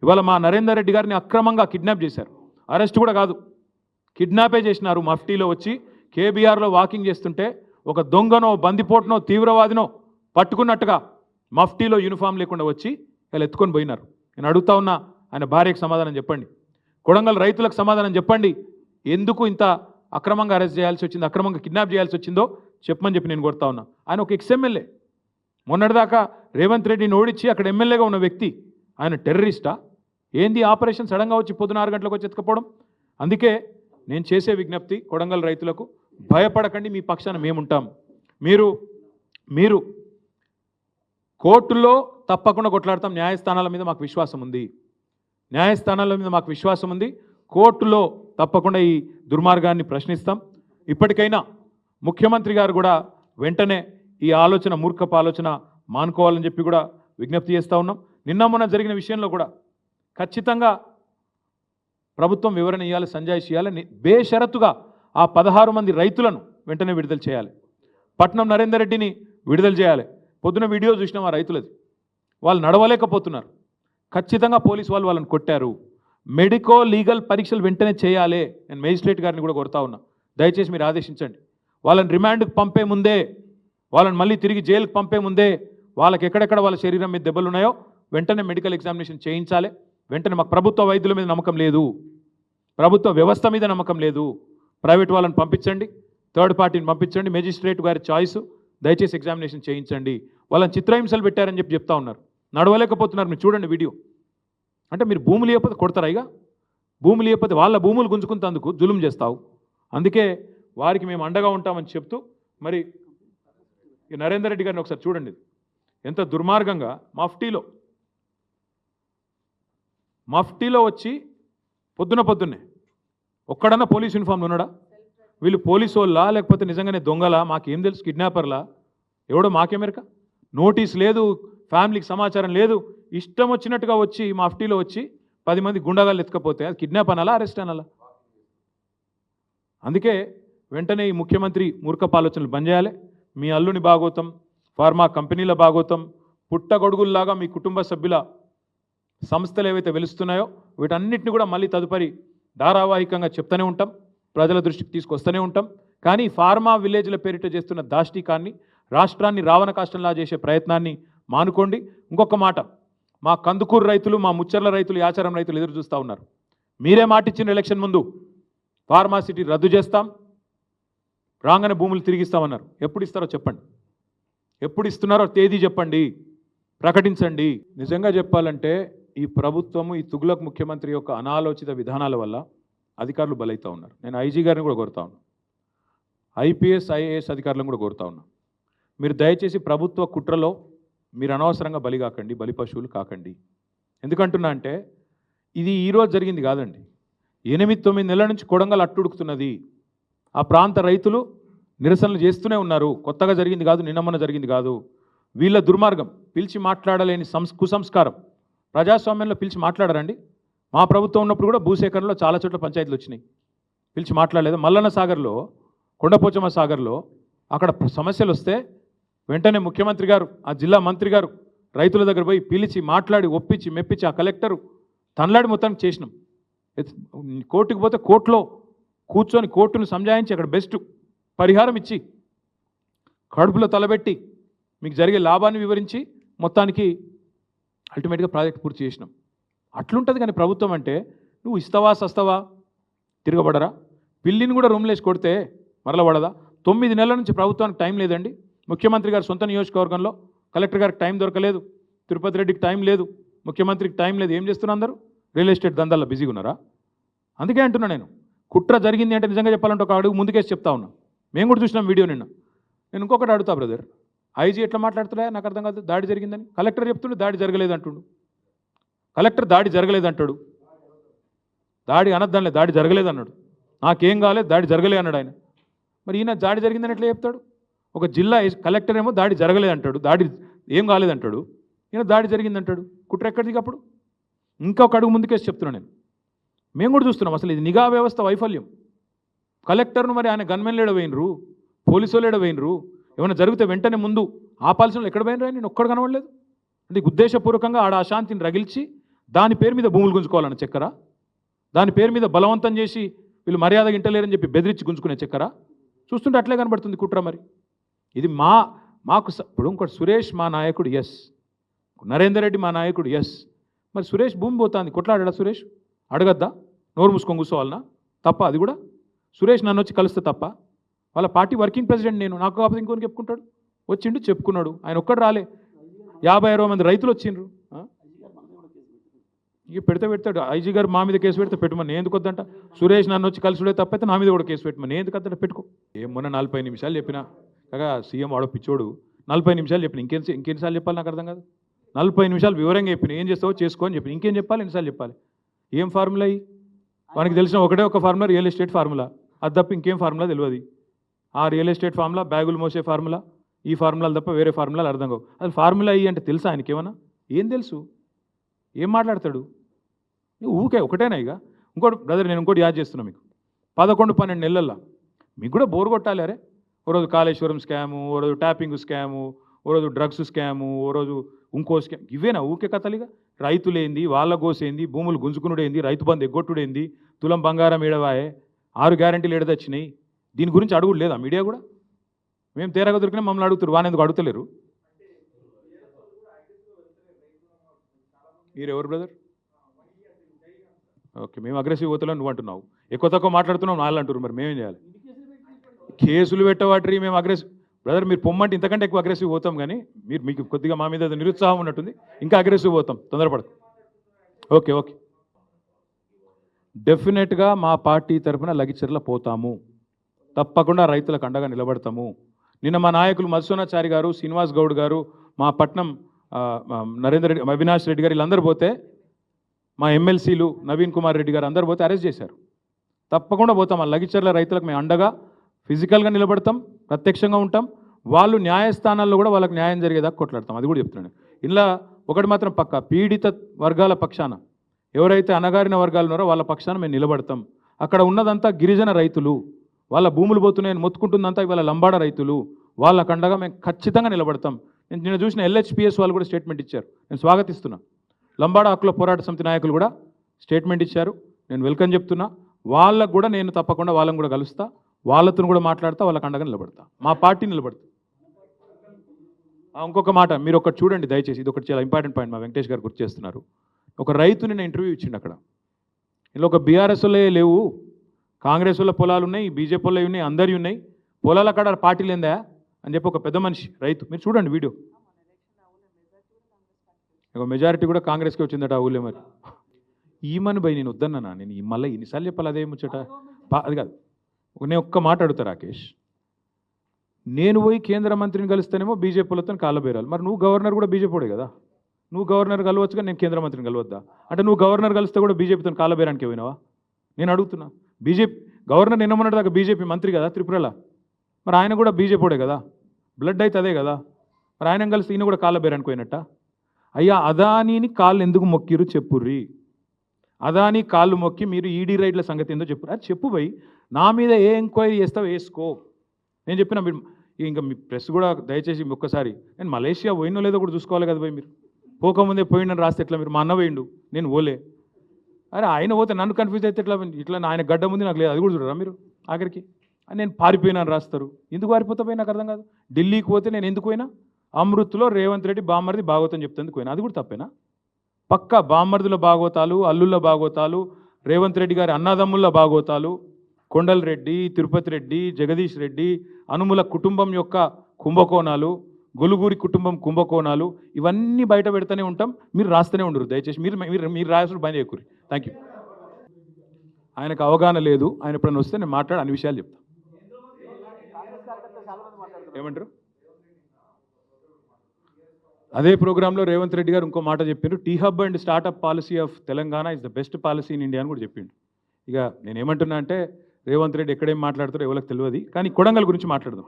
ఇవాళ మా నరేందర్ రెడ్డి గారిని అక్రమంగా కిడ్నాప్ చేశారు. అరెస్ట్ కూడా కాదు, కిడ్నాపే చేసినారు. మఫ్టీలో వచ్చి కేబీఆర్లో వాకింగ్ చేస్తుంటే ఒక దొంగనో బందిపోటునో తీవ్రవాదినో పట్టుకున్నట్టుగా మఫ్టీలో యూనిఫామ్ లేకుండా వచ్చి ఇలా ఎత్తుకొని పోయినారు. నేను అడుగుతా ఉన్నా, ఆయన భార్యకు సమాధానం చెప్పండి, కొడంగల్ రైతులకు సమాధానం చెప్పండి. ఎందుకు ఇంత అక్రమంగా అరెస్ట్ చేయాల్సి వచ్చింది, అక్రమంగా కిడ్నాప్ చేయాల్సి వచ్చిందో చెప్పమని చెప్పి నేను కోరుతా ఉన్నా. ఆయన ఒక ఎక్స్ఎమ్మెల్యే, మొన్నటిదాకా రేవంత్ రెడ్డిని ఓడించి అక్కడ ఎమ్మెల్యేగా ఉన్న వ్యక్తి. ఆయన టెర్రరిస్టా ఏంది? ఆపరేషన్ సడన్గా వచ్చి పొద్దున 6 గంటలకు వచ్చి ఎత్తుకపోవడం. అందుకే నేను చేసే విజ్ఞప్తి కొడంగల్ రైతులకు, భయపడకండి, మీ పక్షాన మేముంటాం. మీరు కోర్టుల్లో తప్పకుండా కొట్లాడతాం. న్యాయస్థానాల మీద మాకు విశ్వాసం ఉంది, న్యాయస్థానాల మీద మాకు విశ్వాసం ఉంది. కోర్టులో తప్పకుండా ఈ దుర్మార్గాన్ని ప్రశ్నిస్తాం. ఇప్పటికైనా ముఖ్యమంత్రి గారు కూడా వెంటనే ఈ ఆలోచన, మూర్ఖపు ఆలోచన మానుకోవాలని చెప్పి కూడా విజ్ఞప్తి చేస్తూ ఉన్నాం. నిన్న మొన్న జరిగిన విషయంలో కూడా ఖచ్చితంగా ప్రభుత్వం వివరణ ఇవ్వాలి, సంజాయిషి ఇవ్వాలి. బేషరతుగా ఆ 16 మంది రైతులను వెంటనే విడుదల చేయాలి. పట్నం నరేందర్ రెడ్డిని విడుదల చేయాలి. పొద్దున వీడియో చూసినాం ఆ రైతులది, వాళ్ళు నడవలేకపోతున్నారు. ఖచ్చితంగా పోలీసు వాళ్ళు వాళ్ళని కొట్టారు. మెడికో లీగల్ పరీక్షలు వెంటనే చేయాలి. నేను మేజిస్ట్రేట్ గారిని కూడా కొడతా ఉన్నా, దయచేసి మీరు ఆదేశించండి. వాళ్ళని రిమాండ్కి పంపే ముందే, వాళ్ళని మళ్ళీ తిరిగి జైలుకి పంపే ముందే వాళ్ళకి ఎక్కడెక్కడ వాళ్ళ శరీరం మీద దెబ్బలు ఉన్నాయో వెంటనే మెడికల్ ఎగ్జామినేషన్ చేయించాలి. వెంటనే మాకు ప్రభుత్వ వైద్యుల మీద నమ్మకం లేదు, ప్రభుత్వ వ్యవస్థ మీద నమ్మకం లేదు. ప్రైవేట్ వాళ్ళని పంపించండి, థర్డ్ పార్టీని పంపించండి, మేజిస్ట్రేట్ గారి చాయిస్. దయచేసి ఎగ్జామినేషన్ చేయించండి. వాళ్ళని చిత్రహింసలు పెట్టారని చెప్పి చెప్తా ఉన్నారు, నడవలేకపోతున్నారు. మీరు చూడండి వీడియో. అంటే మీరు భూములు ఇవ్వకపోతే కొడతారా? ఇక భూములు ఇవ్వకపోతే వాళ్ళ భూములు గుంజుకుంటేందుకు జులుం చేస్తావు. అందుకే వారికి మేము అండగా ఉంటామని చెప్తూ, మరి ఈ నరేందర్ రెడ్డి గారిని ఒకసారి చూడండి, ఎంత దుర్మార్గంగా మఫ్టీలో వచ్చి పొద్దున్నే ఒక్కడన్నా పోలీస్ యూనిఫామ్లో ఉన్నాడా? వీళ్ళు పోలీసు వాళ్ళా లేకపోతే నిజంగానే దొంగలా? మాకేం తెలుసు, కిడ్నాపర్లా? ఎవడో మాకేమెరక. నోటీస్ లేదు, ఫ్యామిలీకి సమాచారం లేదు, ఇష్టం వచ్చినట్టుగా వచ్చి మఫ్టీలో వచ్చి 10 మంది గుండాగాళ్ళు ఎత్తుకపోతే అది కిడ్నాప్ అనాలా, అరెస్ట్ అనాలా? అందుకే వెంటనే ఈ ముఖ్యమంత్రి మూర్ఖపు ఆలోచనలు బంద్ చేయాలి. మీ అల్లుని భాగోతం, ఫార్మా కంపెనీల భాగోతం, పుట్టగొడుగుల్లాగా మీ కుటుంబ సభ్యుల సంస్థలు ఏవైతే వెలుస్తున్నాయో వీటన్నిటిని కూడా మళ్ళీ తదుపరి ధారావాహికంగా చెప్తూనే ఉంటాం, ప్రజల దృష్టికి తీసుకొస్తూనే ఉంటాం. కానీ ఫార్మా విలేజ్ల పేరిట చేస్తున్న దాష్టికాన్ని, రాష్ట్రాన్ని రావణ కాష్టంలా చేసే ప్రయత్నాన్ని మానుకోండి. ఇంకొక మాట, మా కందుకూరు రైతులు, మా ముచ్చర్ల రైతులు, యాచారం రైతులు ఎదురు చూస్తూ ఉన్నారు. మీరే మాటిచ్చిన ఎలక్షన్ ముందు ఫార్మాసిటీ రద్దు చేస్తాం, రాగానే భూములు తిరిగిస్తామన్నారు. ఎప్పుడు ఇస్తారో చెప్పండి, ఎప్పుడు ఇస్తున్నారో తేదీ చెప్పండి, ప్రకటించండి. నిజంగా చెప్పాలంటే ఈ ప్రభుత్వము, ఈ తుగ్లక్ ముఖ్యమంత్రి యొక్క అనాలోచిత విధానాల వల్ల అధికారులు బలైతా ఉన్నారు. నేను ఐజీ గారిని కూడా కోరుతా ఉన్నా, ఐపీఎస్ ఐఏఎస్ అధికారులను కూడా కోరుతా ఉన్నా, మీరు దయచేసి ప్రభుత్వ కుట్రలో మీరు అనవసరంగా బలి కాకండి, బలి పశువులు కాకండి. ఎందుకంటున్నా అంటే ఇది ఈరోజు జరిగింది కాదండి, 8-9 నెలల నుంచి కొడంగల్ అట్టుడుకుతున్నది. ఆ ప్రాంత రైతులు నిరసనలు చేస్తూనే ఉన్నారు. కొత్తగా జరిగింది కాదు, నిన్నమన్న జరిగింది కాదు. వీళ్ళ దుర్మార్గం, పిలిచి మాట్లాడలేని కుసంస్కారం. ప్రజాస్వామ్యంలో పిలిచి మాట్లాడరండి. మా ప్రభుత్వం ఉన్నప్పుడు కూడా భూసేకరణలో చాలా చోట్ల పంచాయతీలు వచ్చినాయి, పిలిచి మాట్లాడలేదు. మల్లన్న సాగర్లో, కొండపోచమ్మ సాగర్లో అక్కడ సమస్యలు వస్తే వెంటనే ముఖ్యమంత్రి గారు, ఆ జిల్లా మంత్రి గారు రైతుల దగ్గర పోయి పిలిచి మాట్లాడి ఒప్పించి మెప్పించి ఆ కలెక్టరు తనలాడి మొత్తానికి చేసినాం. కోర్టుకు పోతే కోర్టులో కూర్చొని కోర్టును సంజాయించి అక్కడ బెస్ట్ పరిహారం ఇచ్చి కడుపులో తలబెట్టి మీకు జరిగే లాభాన్ని వివరించి మొత్తానికి అల్టిమేట్గా ప్రాజెక్ట్ పూర్తి చేసినాం. అట్లుంటుంది. కానీ ప్రభుత్వం అంటే నువ్వు ఇస్తావా సస్తావా, తిరగబడరా? పిల్లిని కూడా రూమ్లో వేసి కొడితే మరల పడదా? 9 నెలల నుంచి ప్రభుత్వానికి టైం లేదండి. ముఖ్యమంత్రి గారు సొంత నియోజకవర్గంలో కలెక్టర్ గారికి టైం దొరకలేదు, తిరుపతి రెడ్డికి టైం లేదు, ముఖ్యమంత్రికి టైం లేదు. ఏం చేస్తున్నారు అందరూ? రియల్ ఎస్టేట్ దందాల్లో బిజీగా ఉన్నారా? అందుకే అంటున్నా నేను, కుట్ర జరిగింది అంటే నిజంగా చెప్పాలంటే ఒక అడుగు ముందుకేసి చెప్తా ఉన్నా. మేము కూడా చూసినాం వీడియో నిన్న. నేను ఇంకొకటి అడుగుతా బ్రదర్, ఐజీ ఎట్లా మాట్లాడుతున్నా నాకు అర్థం కాదు. దాడి జరిగిందని కలెక్టర్ చెప్తుండే, దాడి జరగలేదు అంటుండు. కలెక్టర్ దాడి జరగలేదు అంటాడు, దాడి అనద్దానిలే, దాడి జరగలేదు అన్నాడు. నాకేం కాలేదు, దాడి జరగలే అన్నాడు ఆయన. మరి ఈయన దాడి జరిగిందని ఎట్లా చెప్తాడు? ఒక జిల్లా కలెక్టర్ ఏమో దాడి జరగలేదు అంటాడు, దాడి ఏం కాలేదంటాడు. ఈయన దాడి జరిగిందంటాడు. కుట్ర ఎక్కడిది అప్పుడు? ఇంకొక అడుగు ముందుకేసి చెప్తున్నాను నేను. మేము కూడా చూస్తున్నాం అసలు ఇది నిఘా వ్యవస్థ వైఫల్యం. కలెక్టర్ను మరి ఆయన గన్మెన్లు ఎడవేయినరు, పోలీసు వాళ్ళు ఎడవేయినరు. ఏమైనా జరిగితే వెంటనే ముందు ఆపాల్సిన ఎక్కడ పోయినరు? నేను ఒక్కడు కనవడలేదు. అంటే ఉద్దేశపూర్వకంగా ఆడ అశాంతిని రగిల్చి దాని పేరు మీద భూములు గుంజుకోవాలన్న చక్కరా? దాని పేరు మీద బలవంతం చేసి వీళ్ళు మర్యాద ఇంటలేరని చెప్పి బెదిరించి గుంజుకునే చక్కరా? చూస్తుంటే అట్లే కనబడుతుంది కుట్ర. మరి ఇది మాకు ఇప్పుడు ఇంకోటి సురేష్ మా నాయకుడు, ఎస్. నరేందర్ రెడ్డి మా నాయకుడు, ఎస్. మరి సురేష్ భూమి పోతుంది, కొట్లాడా సురేష్? అడగద్దా? నోరు మూసుకొని కూర్చోవాలనా? తప్ప అది కూడా? సురేష్ నన్ను వచ్చి కలిస్తే తప్ప? వాళ్ళ పార్టీ వర్కింగ్ ప్రెసిడెంట్ నేను, నాకు కాకపోతే ఇంకొని చెప్పుకుంటాడు. వచ్చిండు చెప్పుకున్నాడు, ఆయన ఒక్కడు రాలే, 50-60 మంది రైతులు వచ్చిండ్రు. ఇక పెడతాడు ఐజీ గారు మా మీద కేసు పెడితే పెట్టుమని, నేను ఎందుకు వద్దంట? సురేష్ నన్ను వచ్చి కలిసిడే తప్పైతే నా మీద కూడా కేసు పెట్టమని, నేను ఎందుకు వద్దంట? పెట్టుకో. మొన్న 40 నిమిషాలు చెప్పినా కాగా సీఎం వాడో పిచ్చోడు, 40 నిమిషాలు చెప్పిన. ఇంకెన్నిసార్లు చెప్పాలి నాకు అర్థం కాదు. 40 నిమిషాలు వివరంగా చెప్పిన, ఏం చేస్తావో చేసుకో అని చెప్పి. ఇంకేం చెప్పాలి? ఎన్నిసార్లు చెప్పాలి? ఏం ఫార్ములా అయ్యి? మనకి తెలిసిన ఒకటే ఒక ఫార్ములా, రియల్ ఎస్టేట్ ఫార్ములా. అది తప్ప ఇంకేం ఫార్ములా తెలియదు. ఆ రియల్ ఎస్టేట్ ఫార్ములా, బ్యాగులు మోసే ఫార్ములా, ఈ ఫార్ములాలు తప్ప వేరే ఫార్ములాలు అర్థం కావు. అసలు ఫార్ములా అయ్యి అంటే తెలుసా ఆయనకి? ఏమన్నా ఏం తెలుసు? ఏం మాట్లాడతాడు? ఊకే ఒకటేనా? ఇక ఇంకోటి బ్రదర్, నేను ఇంకోటి యాద్ చేస్తున్నా మీకు. 11-12 నెలల్లో మీకు కూడా బోర్ కొట్టాలి. అరే ఓ రోజు కాళేశ్వరం స్కాము, ఓ రోజు ట్యాపింగ్ స్కాము, ఓ రోజు డ్రగ్స్ స్కాము, ఓ రోజు ఇంకో స్కామ్. ఇవేనా ఊకే కథలిగా? రైతులేంది, వాళ్ళ గోసేంది, భూములు గుంజుకునుడేంది, రైతు బంధు ఎగ్గొట్టుడేంది, తులం బంగారం ఏడవాయే, 6 గ్యారెంటీలు ఏడదొచ్చినాయి. దీని గురించి అడుగుడు లేదా మీడియా కూడా? మేము తేరగా దొరికినా మమ్మల్ని అడుగుతారు, వానెందుకు అడుగుతలేరు? మీరు ఎవరు బ్రదర్? ఓకే, మేము అగ్రెసివ్ పోతలేం నువ్వు అంటున్నావు, ఎక్కువ తక్కువ మాట్లాడుతున్నావు నాళ్ళు అంటారు. మరి మేమేం చేయాలి? కేసులు పెట్టవాటి మేము అగ్రెసివ్ బ్రదర్, మీరు పొమ్మంటే ఇంతకంటే ఎక్కువ అగ్రెసివ్ పోతాం. కానీ మీకు కొద్దిగా మా మీద నిరుత్సాహం ఉన్నట్టుంది, ఇంకా అగ్రెసివ్ పోతాం, తొందరపడదు. ఓకే ఓకే, డెఫినెట్గా మా పార్టీ తరఫున లగిచెర్ల పోతాము, తప్పకుండా రైతులకు అండగా నిలబడతాము. నిన్న మా నాయకులు మధుసూనాచారి గారు, శ్రీనివాస్ గౌడ్ గారు, మా పట్నం నరేందర్ రెడ్డి, అవినాష్ రెడ్డి గారు, వీళ్ళందరూ పోతే, మా ఎమ్మెల్సీలు నవీన్ కుమార్ రెడ్డి గారు అందరూ పోతే అరెస్ట్ చేశారు. తప్పకుండా పోతాం. ఆ లగిచెర్ల రైతులకు మేము అండగా ఫిజికల్గా నిలబడతాం, ప్రత్యక్షంగా ఉంటాం. వాళ్ళు న్యాయస్థానాల్లో కూడా వాళ్ళకి న్యాయం జరిగేదాకా కొట్లాడతాం. అది కూడా చెప్తున్నాను. ఇలా ఒకటి మాత్రం పక్క, పీడిత వర్గాల పక్షాన, ఎవరైతే అణగారిన వర్గాలు ఉన్నారో వాళ్ళ పక్షాన మేము నిలబడతాం. అక్కడ ఉన్నదంతా గిరిజన రైతులు, వాళ్ళ భూములు పోతున్నాయని మొత్తుకుంటుందంతా ఇవాళ లంబాడ రైతులు, వాళ్ళకు అండగా మేము ఖచ్చితంగా నిలబడతాం. నేను చూసిన LHPS వాళ్ళు కూడా స్టేట్మెంట్ ఇచ్చారు, నేను స్వాగతిస్తున్నా. లంబాడ హక్కుల పోరాట సమితి నాయకులు కూడా స్టేట్మెంట్ ఇచ్చారు, నేను వెల్కమ్ చెప్తున్నా. వాళ్ళకు కూడా నేను తప్పకుండా వాళ్ళని కూడా కలుస్తా, వాళ్ళతో కూడా మాట్లాడతా, వాళ్ళకి అండగా నిలబడతా, మా పార్టీ నిలబడతా. ఇంకొక మాట మీరు ఒకటి చూడండి దయచేసి, ఇది ఒకటి చాలా ఇంపార్టెంట్ పాయింట్ మా వెంకటేష్ గారు గుర్తు చేస్తున్నారు. ఒక రైతుని నేను ఇంటర్వ్యూ ఇచ్చిండు అక్కడ. ఇలా ఒక BRS వాళ్ళే లేవు, కాంగ్రెస్ వాళ్ళ పొలాలు ఉన్నాయి, బీజేపీ వాళ్ళవి ఉన్నాయి, అందరి ఉన్నాయి, పొలాల కాడ పార్టీలు ఏందా అని చెప్పి ఒక పెద్ద మనిషి రైతు, మీరు చూడండి వీడియో. ఇక మెజారిటీ కూడా కాంగ్రెస్కి వచ్చిందట ఆ ఊళ్ళో. మరి ఈమని భయ్ నేను వద్దన్నా, నేను మళ్ళీ ఇన్నిసార్లు చెప్పాలి అదే ముచ్చట. అది కాదు, నేను ఒక్క మాట అడుగుతా రాకేష్, నేను పోయి కేంద్ర మంత్రిని కలుస్తానేమో బీజేపీలతో కాళ్ళబేరాలి. మరి నువ్వు గవర్నర్ కూడా బీజేపీడే కదా, నువ్వు గవర్నర్ కలవచ్చుగా, నేను కేంద్ర మంత్రిని కలవద్దా? అంటే నువ్వు గవర్నర్ కలిస్తే కూడా బీజేపీతో కాళ్ళబేరానికి పోయినావా? నేను అడుగుతున్నా. బీజేపీ గవర్నర్ నిన్నమన్నట్టు దాకా బీజేపీ మంత్రి కదా త్రిపురలో, మరి ఆయన కూడా బీజేపీడే కదా, బ్లడ్ అయితే అదే కదా, మరి ఆయన కలిసి ఈయన కూడా కాళ్ళబేరానికి పోయినట్ట? అయ్యా, అదానీని కాళ్ళు ఎందుకు మొక్కిరు చెప్పుర్రి, అదానీ కాళ్ళు మొక్కి మీరు ఈడీ రైడ్ల సంగతి ఏందో చెప్పు. అది చెప్పు భయ్, నా మీద ఏ ఎంక్వైరీ చేస్తావు వేసుకో. నేను చెప్పిన మీరు ఇంకా మీ ప్రెస్ కూడా దయచేసి ఒక్కసారి, నేను మలేషియా పోయినో లేదో కూడా చూసుకోవాలి కదా భయ్. మీరు పోకముందే పోయిండని రాస్తే ఎట్లా? మీరు మా అన్న పోయిండు, నేను పోలే. అరే ఆయన పోతే నన్ను కన్ఫ్యూజ్ అయితే ఎట్లా? ఇట్లా ఆయన గడ్డ ముందు నాకు లేదు, అది కూడా చూడరా మీరు? ఆఖరికి నేను పారిపోయినాను రాస్తారు. ఎందుకు పారిపోతా పోయి నాకు అర్థం కాదు. ఢిల్లీకి పోతే నేను ఎందుకు పోయినా? అమృత్లో రేవంత్ రెడ్డి బామ్మర్ది భాగవతం చెప్తేందుకు పోయినా, అది కూడా తప్పేనా? పక్క బామ్మర్దుల భాగవతాలు, అల్లుళ్ళ భాగవతాలు, రేవంత్ రెడ్డి గారి అన్నదమ్ముల భాగవతాలు, కొండల్ రెడ్డి, తిరుపతి రెడ్డి, జగదీష్ రెడ్డి, అనుముల కుటుంబం యొక్క కుంభకోణాలు, గొలుగూరి కుటుంబం కుంభకోణాలు, ఇవన్నీ బయట పెడతానే ఉంటాం. మీరు రాస్తూనే ఉండరు దయచేసి. మీరు రాసుడు బంద్ చేయకూరి. Thank you. ఆయనకు అవగాహన లేదు, ఆయన ఎప్పుడైనా వస్తే నేను మాట్లాడి అన్ని విషయాలు చెప్తాను. ఏమంటారు? అదే ప్రోగ్రాంలో రేవంత్ రెడ్డి గారు ఇంకో మాట చెప్పారు, T hub and startup policy of Telangana is the best policy in India అని కూడా చెప్పిండు. ఇక నేను ఏమంటున్నా అంటే, రేవంత్ రెడ్డి ఎక్కడేం మాట్లాడుతారో ఎవరికి తెలియదు, కానీ కొడంగల్ గురించి మాట్లాడదాం.